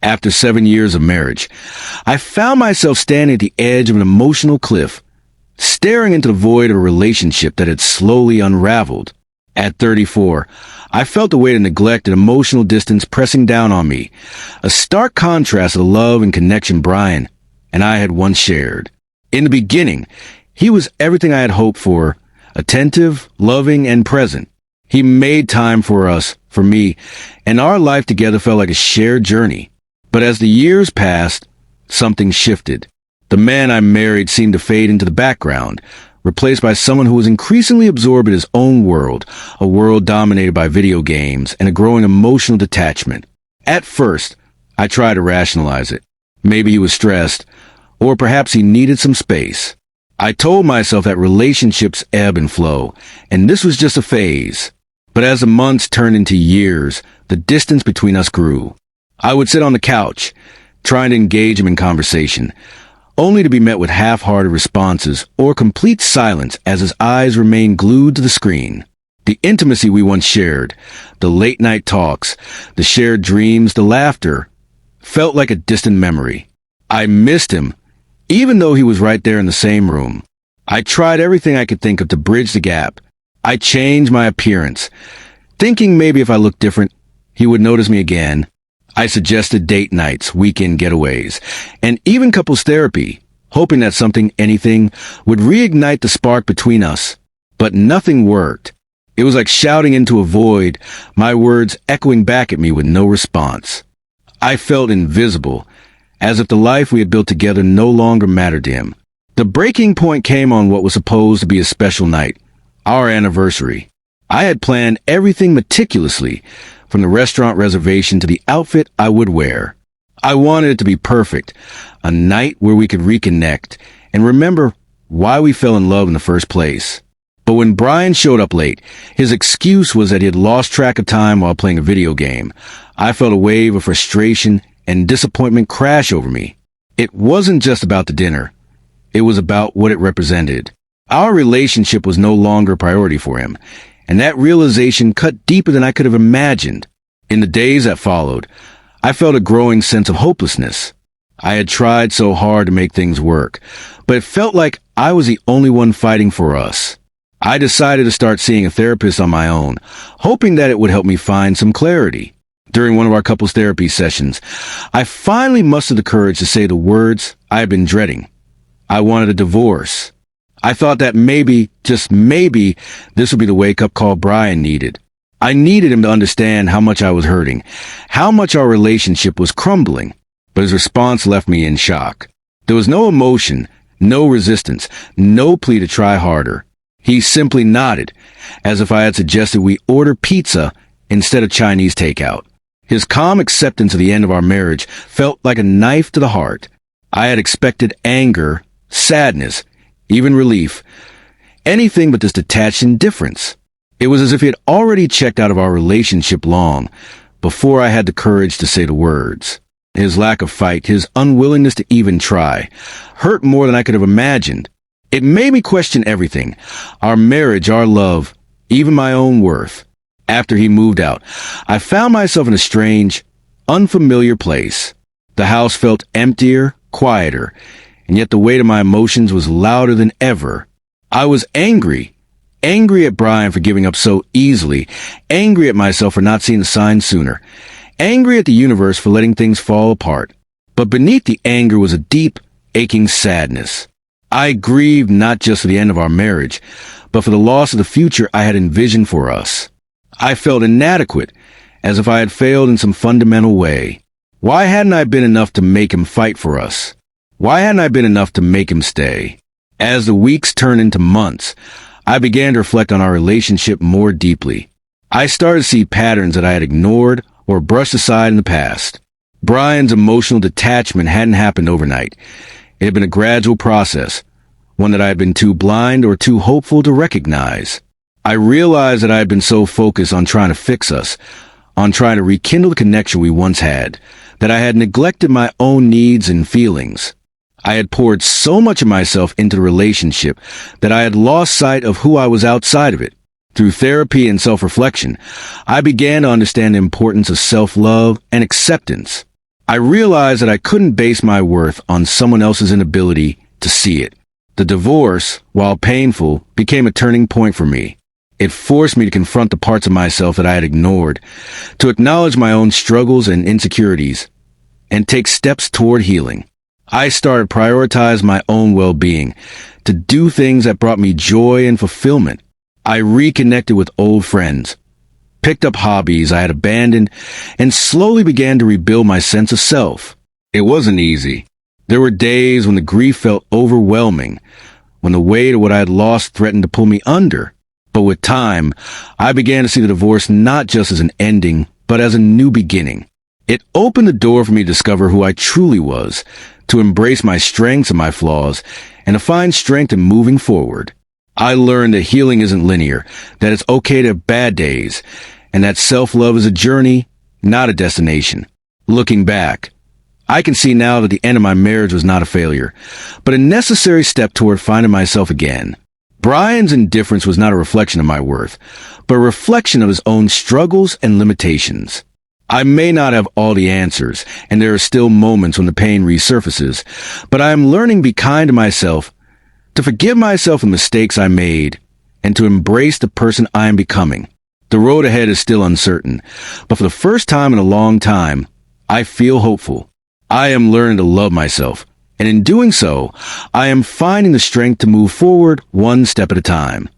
After 7 years of marriage, I found myself standing at the edge of an emotional cliff, staring into the void of a relationship that had slowly unraveled. At 34, I felt the weight of neglect and emotional distance pressing down on me, a stark contrast to the love and connection Brian and I had once shared. In the beginning, he was everything I had hoped for, attentive, loving, and present. He made time for us, for me, and our life together felt like a shared journey. But as the years passed, something shifted. The man I married seemed to fade into the background, replaced by someone who was increasingly absorbed in his own world, a world dominated by video games and a growing emotional detachment. At first, I tried to rationalize it. Maybe he was stressed, or perhaps he needed some space. I told myself that relationships ebb and flow, and this was just a phase. But as the months turned into years, the distance between us grew. I would sit on the couch, trying to engage him in conversation, only to be met with half-hearted responses or complete silence as his eyes remained glued to the screen. The intimacy we once shared, the late-night talks, the shared dreams, the laughter, felt like a distant memory. I missed him, even though he was right there in the same room. I tried everything I could think of to bridge the gap. I changed my appearance, thinking maybe if I looked different, he would notice me again. I suggested date nights, weekend getaways, and even couples therapy, hoping that anything would reignite the spark between us. But nothing worked. It was like shouting into a void, my words echoing back at me with no response. I felt invisible, as if the life we had built together no longer mattered to him. The breaking point came on what was supposed to be a special night, our anniversary. I had planned everything meticulously, from the restaurant reservation to the outfit I would wear. I wanted it to be perfect, a night where we could reconnect and remember why we fell in love in the first place. But when Brian showed up late, his excuse was that he had lost track of time while playing a video game. I felt a wave of frustration and disappointment crash over me. It wasn't just about the dinner. It was about what it represented. Our relationship was no longer a priority for him, and that realization cut deeper than I could have imagined. In the days that followed, I felt a growing sense of hopelessness. I had tried so hard to make things work, but it felt like I was the only one fighting for us. I decided to start seeing a therapist on my own, hoping that it would help me find some clarity. During one of our couples therapy sessions, I finally mustered the courage to say the words I had been dreading. I wanted a divorce. I thought that maybe, just maybe, this would be the wake-up call Brian needed. I needed him to understand how much I was hurting, how much our relationship was crumbling. But his response left me in shock. There was no emotion, no resistance, no plea to try harder. He simply nodded, as if I had suggested we order pizza instead of Chinese takeout. His calm acceptance of the end of our marriage felt like a knife to the heart. I had expected anger, sadness, even relief, anything but this detached indifference. It was as if he had already checked out of our relationship long before I had the courage to say the words. His lack of fight, his unwillingness to even try, hurt more than I could have imagined. It made me question everything, our marriage, our love, even my own worth. After he moved out, I found myself in a strange, unfamiliar place. The house felt emptier, quieter, and yet the weight of my emotions was louder than ever. I was angry at Brian for giving up so easily, angry at myself for not seeing the signs sooner, angry at the universe for letting things fall apart. But beneath the anger was a deep, aching sadness. I grieved not just for the end of our marriage, but for the loss of the future I had envisioned for us. I felt inadequate, as if I had failed in some fundamental way. Why hadn't I been enough to make him fight for us? Why hadn't I been enough to make him stay? As the weeks turned into months, I began to reflect on our relationship more deeply. I started to see patterns that I had ignored or brushed aside in the past. Brian's emotional detachment hadn't happened overnight. It had been a gradual process, one that I had been too blind or too hopeful to recognize. I realized that I had been so focused on trying to fix us, on trying to rekindle the connection we once had, that I had neglected my own needs and feelings. I had poured so much of myself into the relationship that I had lost sight of who I was outside of it. Through therapy and self-reflection, I began to understand the importance of self-love and acceptance. I realized that I couldn't base my worth on someone else's inability to see it. The divorce, while painful, became a turning point for me. It forced me to confront the parts of myself that I had ignored, to acknowledge my own struggles and insecurities, and take steps toward healing. I started prioritizing my own well-being, to do things that brought me joy and fulfillment. I reconnected with old friends, picked up hobbies I had abandoned, and slowly began to rebuild my sense of self. It wasn't easy. There were days when the grief felt overwhelming, when the weight of what I had lost threatened to pull me under. But with time, I began to see the divorce not just as an ending, but as a new beginning. It opened the door for me to discover who I truly was, to embrace my strengths and my flaws, and to find strength in moving forward. I learned that healing isn't linear, that it's okay to have bad days, and that self-love is a journey, not a destination. Looking back, I can see now that the end of my marriage was not a failure, but a necessary step toward finding myself again. Brian's indifference was not a reflection of my worth, but a reflection of his own struggles and limitations. I may not have all the answers, and there are still moments when the pain resurfaces, but I am learning to be kind to myself, to forgive myself for the mistakes I made, and to embrace the person I am becoming. The road ahead is still uncertain, but for the first time in a long time, I feel hopeful. I am learning to love myself, and in doing so, I am finding the strength to move forward one step at a time.